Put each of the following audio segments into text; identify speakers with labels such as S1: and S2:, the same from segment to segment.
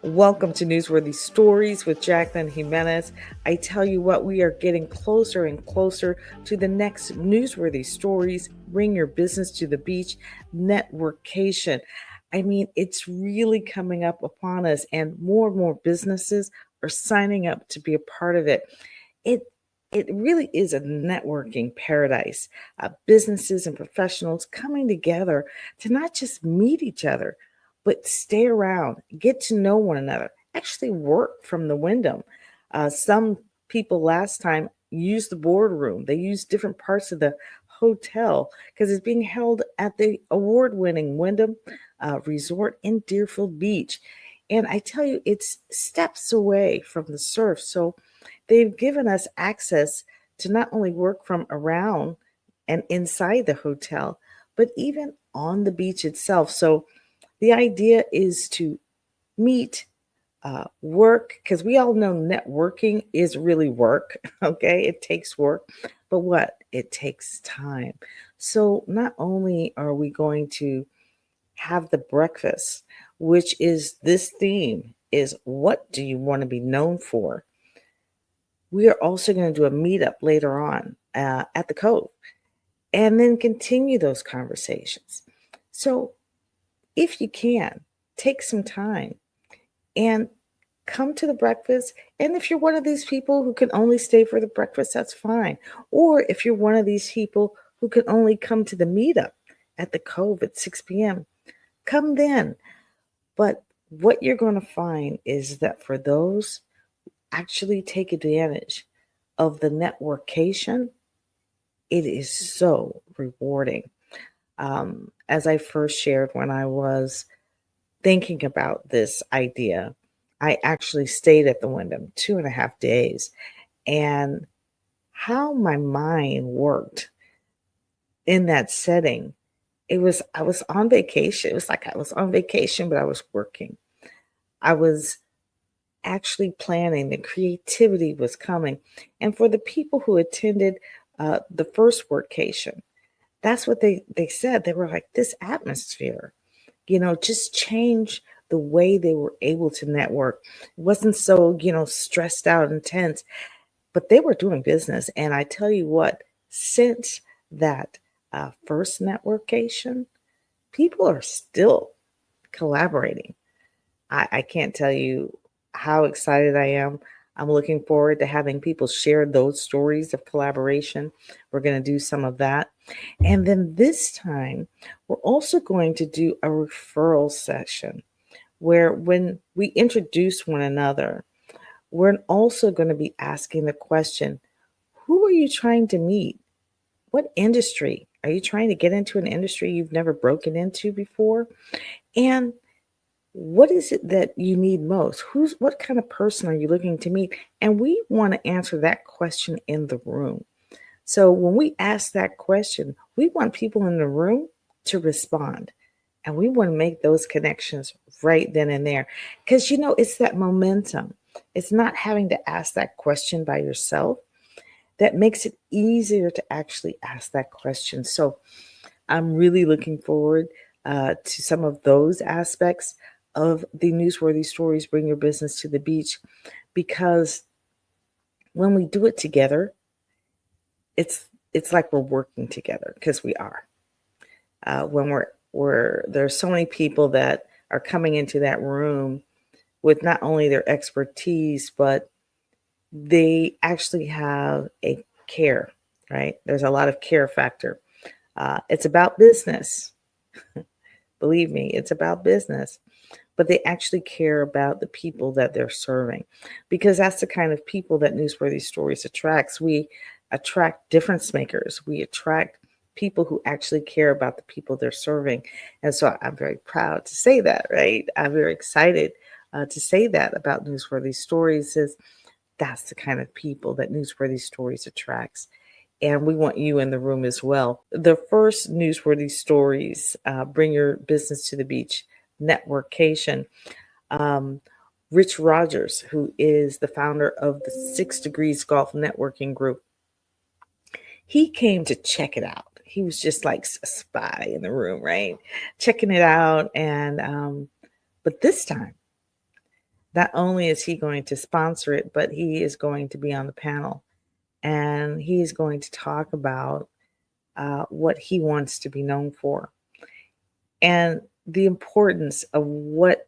S1: Welcome to Newsworthy Stories with Jacqueline Jimenez. I tell you what, we are getting closer and closer to the next Newsworthy Stories. Bring your business to the beach, NetWORKcation. I mean, it's really coming up upon us, and more businesses are signing up to be a part of it. It it really is a networking paradise. Businesses and professionals coming together to not just meet each other, but stay around, get to know one another, actually work from the window. Some people last time used the boardroom. They used different parts of the hotel because it's being held at the award-winning Wyndham Resort in Deerfield Beach. And I tell you, it's steps away from the surf. So they've given us access to not only work from around and inside the hotel, but even on the beach itself. So the idea is to meet, work, because we all know networking is really work. Okay, it takes work, but what? It takes time. So not only are we going to have the breakfast, which is this theme is what do you want to be known for? We are also going to do a meetup later on at the Cove and then continue those conversations. So if you can, take some time and come to the breakfast. And if you're one of these people who can only stay for the breakfast, that's fine. Or if you're one of these people who can only come to the meetup at the Cove at 6 p.m., come then. But what you're going to find is that for those who actually take advantage of the networkcation, it is so rewarding. As I first shared when I was thinking about this idea, I actually stayed at the Wyndham 2.5 days, and how my mind worked in that setting. I was on vacation. It was like I was on vacation, but I was working. I was actually planning. The creativity was coming. And for the people who attended the first workcation, that's what they said. They were like, this atmosphere, just change the way they were able to network. It wasn't so, stressed out and tense, but they were doing business. And I tell you what, since that first networkation, people are still collaborating. I can't tell you how excited I am. I'm looking forward to having people share those stories of collaboration. We're going to do some of that. And then this time, we're also going to do a referral session where when we introduce one another, we're also going to be asking the question, who are you trying to meet? What industry? Are you trying to get into an industry you've never broken into before? And what is it that you need most? What kind of person are you looking to meet? And we want to answer that question in the room. So when we ask that question, we want people in the room to respond. And we want to make those connections right then and there. Because, it's that momentum. It's not having to ask that question by yourself that makes it easier to actually ask that question. So I'm really looking forward to some of those aspects of the Newsworthy Stories Bring Your Business to the Beach, because when we do it together, it's like we're working together, because we are. When we're there's so many people that are coming into that room with not only their expertise, but they actually have a care, right? There's a lot of care factor. It's about business. Believe me, it's about business. But they actually care about the people that they're serving, because that's the kind of people that Newsworthy Stories attracts. We attract difference makers. We attract people who actually care about the people they're serving. And so I'm very proud to say that, right? I'm very excited to say that about Newsworthy Stories, is that's the kind of people that Newsworthy Stories attracts. And we want you in the room as well. The first Newsworthy Stories, Bring Your Business to the Beach, NetWORKcation. Um, Rich Rogers, who is the founder of the 6 Degrees Golf Networking Group, he came to check it out. He was just like a spy in the room, right? Checking it out. And but this time, Not only is he going to sponsor it, but he is going to be on the panel, and he is going to talk about what he wants to be known for and the importance of what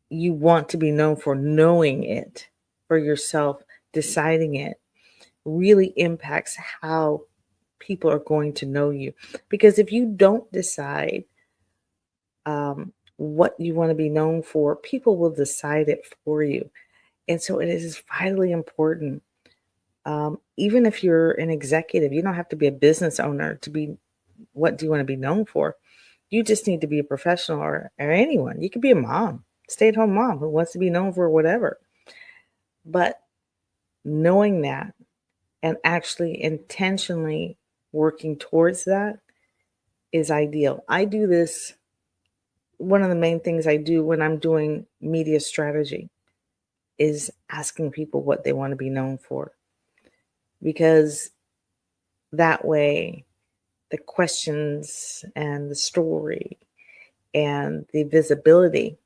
S1: you want to be known for, knowing it for yourself, deciding it really impacts how people are going to know you. Because if you don't decide what you want to be known for, people will decide it for you. And so it is vitally important. Even if you're an executive, you don't have to be a business owner to be what do you want to be known for. You just need to be a professional or anyone. You could be a mom, stay-at-home mom who wants to be known for whatever. But knowing that and actually intentionally working towards that is ideal. I do this. One of the main things I do when I'm doing media strategy is asking people what they want to be known for, because that way the questions and the story and the visibility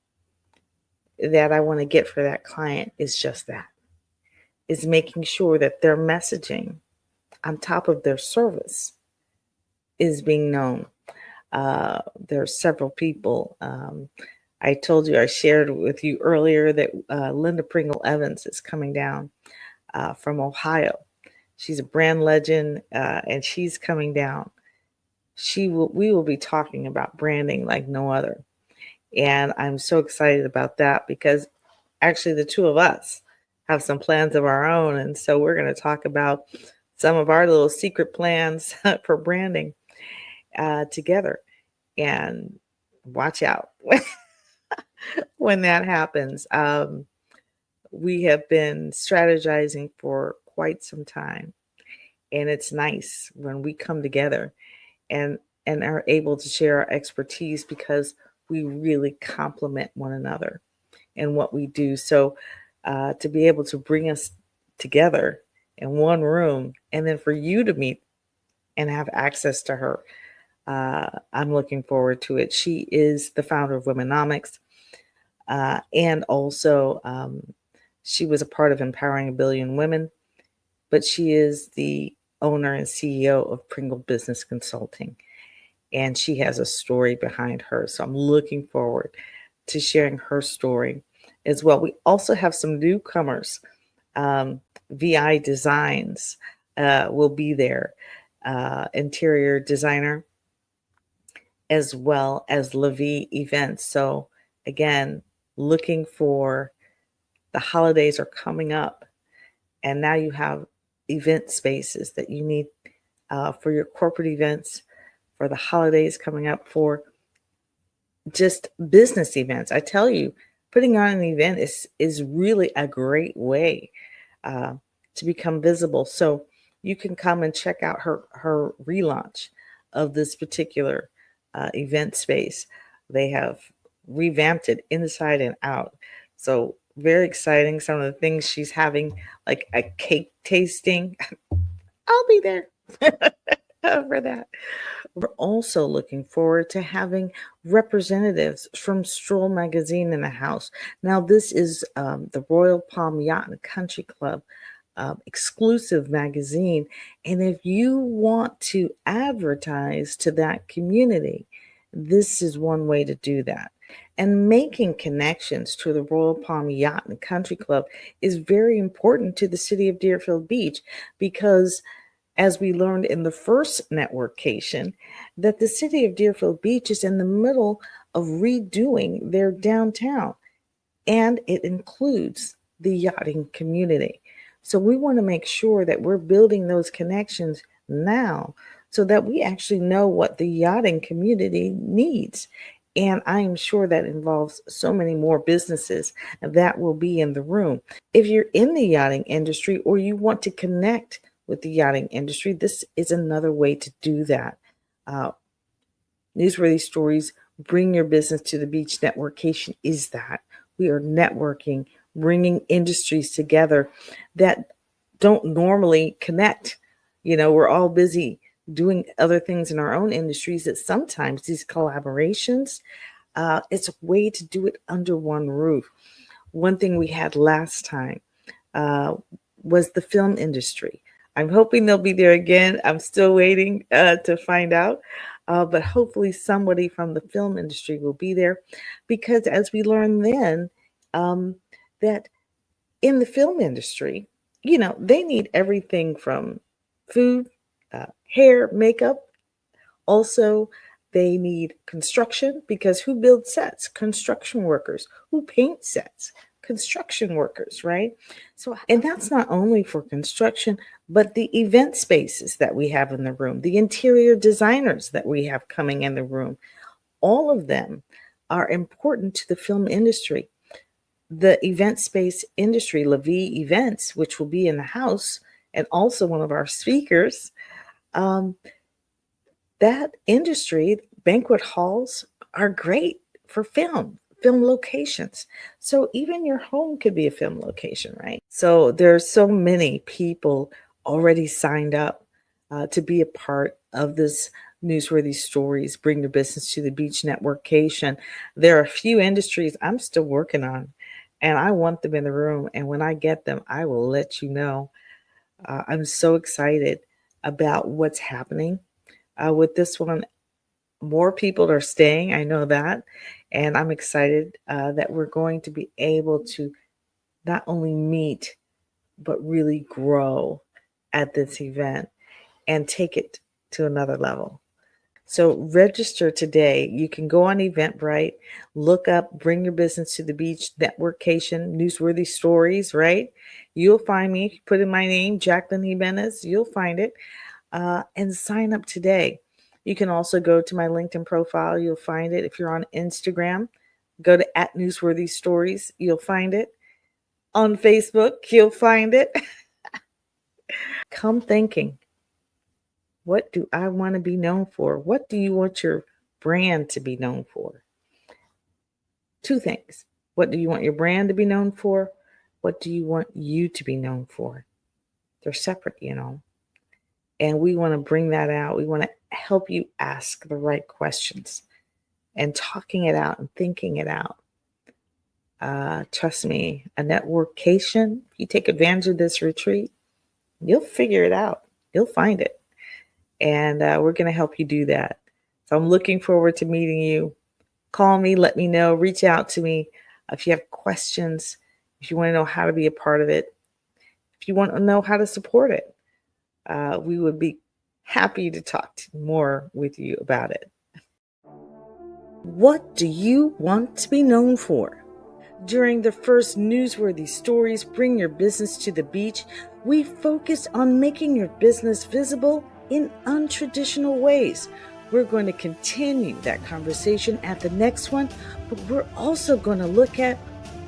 S1: that I want to get for that client is just that, is making sure that their messaging on top of their service is being known. There are several people. I told you, I shared with you earlier that Linda Pringle Evans is coming down from Ohio. She's a brand legend, and she's coming down. We will be talking about branding like no other. And I'm so excited about that because actually the two of us have some plans of our own. And so we're going to talk about some of our little secret plans for branding together. And watch out when that happens. We have been strategizing for quite some time. And it's nice when we come together and are able to share our expertise because we really complement one another in what we do. So to be able to bring us together in one room and then for you to meet and have access to her, I'm looking forward to it. She is the founder of Womenomics, and also she was a part of Empowering a Billion Women, but she is the owner and CEO of Pringle Business Consulting, and she has a story behind her. So I'm looking forward to sharing her story as well. We also have some newcomers. VI Designs will be there, interior designer, as well as Levy Events. So again, looking for the holidays are coming up, and now you have event spaces that you need for your corporate events, for the holidays coming up, for just business events. I tell you, putting on an event is really a great way to become visible. So you can come and check out her relaunch of this particular event space. They have revamped it inside and out. So very exciting. Some of the things she's having, like a cake tasting. I'll be there for that. We're also looking forward to having representatives from Stroll Magazine in the house. Now, this is the Royal Palm Yacht and Country Club exclusive magazine. And if you want to advertise to that community, this is one way to do that. And making connections to the Royal Palm Yacht and Country Club is very important to the city of Deerfield Beach because, as we learned in the first NetWORKcation, that the city of Deerfield Beach is in the middle of redoing their downtown, and it includes the yachting community. So we want to make sure that we're building those connections now so that we actually know what the yachting community needs. And I am sure that involves so many more businesses that will be in the room. If you're in the yachting industry or you want to connect with the yachting industry, this is another way to do that. Newsworthy Stories, Bring Your Business to the Beach. NetWORKcation is that. We are networking, bringing industries together that don't normally connect. You know, we're all busy doing other things in our own industries that sometimes these collaborations It's a way to do it under one roof. One thing we had last time uh, was the film industry. I'm hoping they'll be there again. I'm still waiting to find out. But hopefully, somebody from the film industry will be there because, as we learned then, um, that in the film industry, they need everything from food, hair, makeup. Also, they need construction because who builds sets? Construction workers. Who paint sets? Construction workers, right? So, and that's not only for construction, but the event spaces that we have in the room, the interior designers that we have coming in the room, all of them are important to the film industry. The event space industry, LaVie Events, which will be in the house, and also one of our speakers, um, that industry, banquet halls are great for film locations. So even your home could be a film location, right? So there's so many people already signed up to be a part of this Newsworthy Stories, Bring Your Business to the Beach Networkcation. There are a few industries I'm still working on, and I want them in the room. And when I get them, I will let you know. I'm so excited about what's happening with this one. More people are staying, I know that. And I'm excited that we're going to be able to not only meet, but really grow at this event and take it to another level. So register today. You can go on Eventbrite, look up Bring Your Business to the Beach, NetWORKcation, Newsworthy Stories, right? You'll find me. Put in my name, Jacqueline Jimenez. You'll find it. And sign up today. You can also go to my LinkedIn profile. You'll find it. If you're on Instagram, go to @Newsworthy Stories. You'll find it. On Facebook, you'll find it. Come thinking, what do I want to be known for? What do you want your brand to be known for? Two things. What do you want your brand to be known for? What do you want you to be known for? They're separate, And we want to bring that out. We want to help you ask the right questions and talking it out and thinking it out. Trust me, a NetWORKcation, if you take advantage of this retreat, you'll figure it out. You'll find it. And we're going to help you do that. So I'm looking forward to meeting you. Call me, let me know, reach out to me if you have questions, if you want to know how to be a part of it, if you want to know how to support it. We would be happy to talk more with you about it. What do you want to be known for? During the first Newsworthy Stories, Bring Your Business to the Beach, we focused on making your business visible in untraditional ways. We're going to continue that conversation at the next one, but we're also going to look at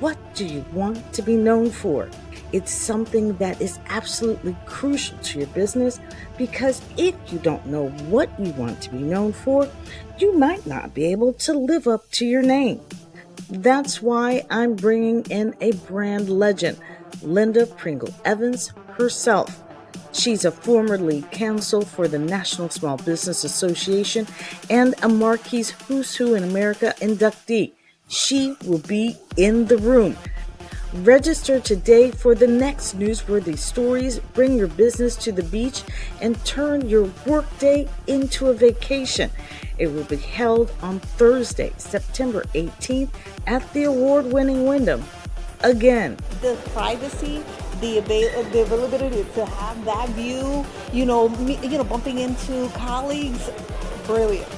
S1: what do you want to be known for? It's something that is absolutely crucial to your business because if you don't know what you want to be known for, you might not be able to live up to your name. That's why I'm bringing in a brand legend, Linda Pringle Evans herself. She's a former lead counsel for the National Small Business Association and a Marquis Who's Who in America inductee. She will be in the room. Register today for the next Newsworthy Stories. Bring your business to the beach and turn your workday into a vacation. It will be held on Thursday, September 18th at the award-winning Wyndham. Again,
S2: the privacy, the availability to have that view, bumping into colleagues. Brilliant.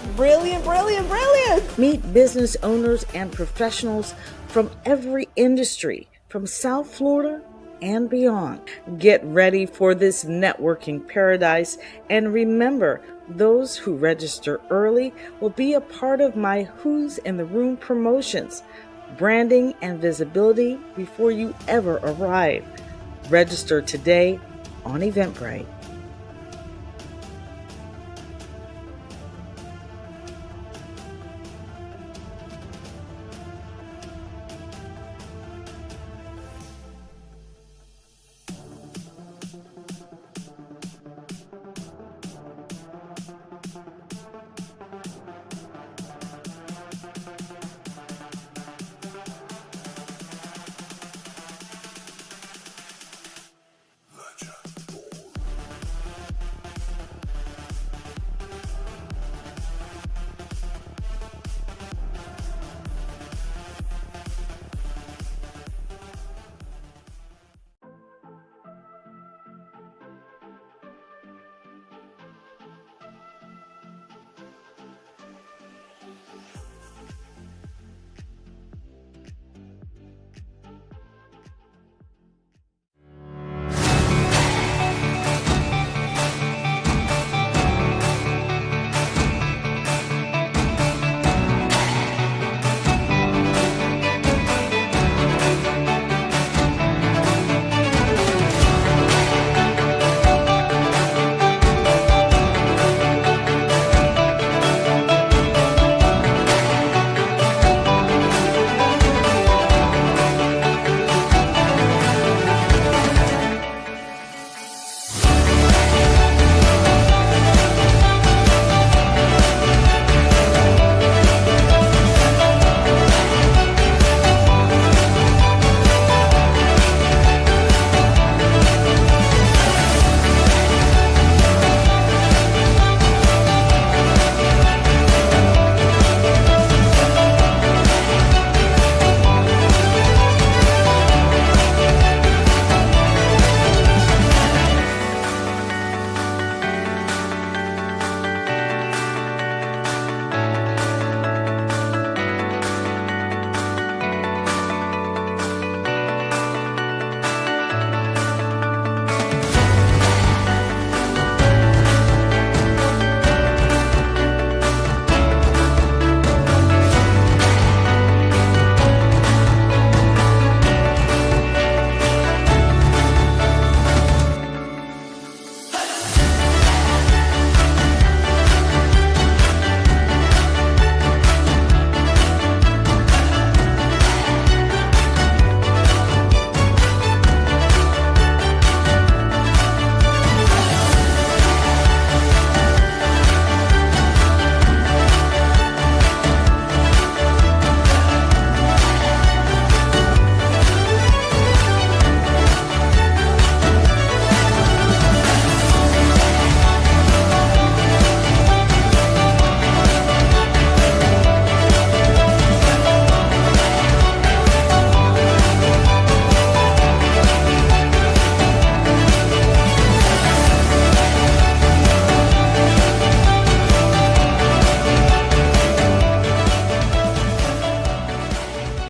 S1: Meet business owners and professionals from every industry, from South Florida and beyond. Get ready for this networking paradise, and remember, those who register early will be a part of my Who's in the Room promotions, branding and visibility before you ever arrive. Register today on Eventbrite.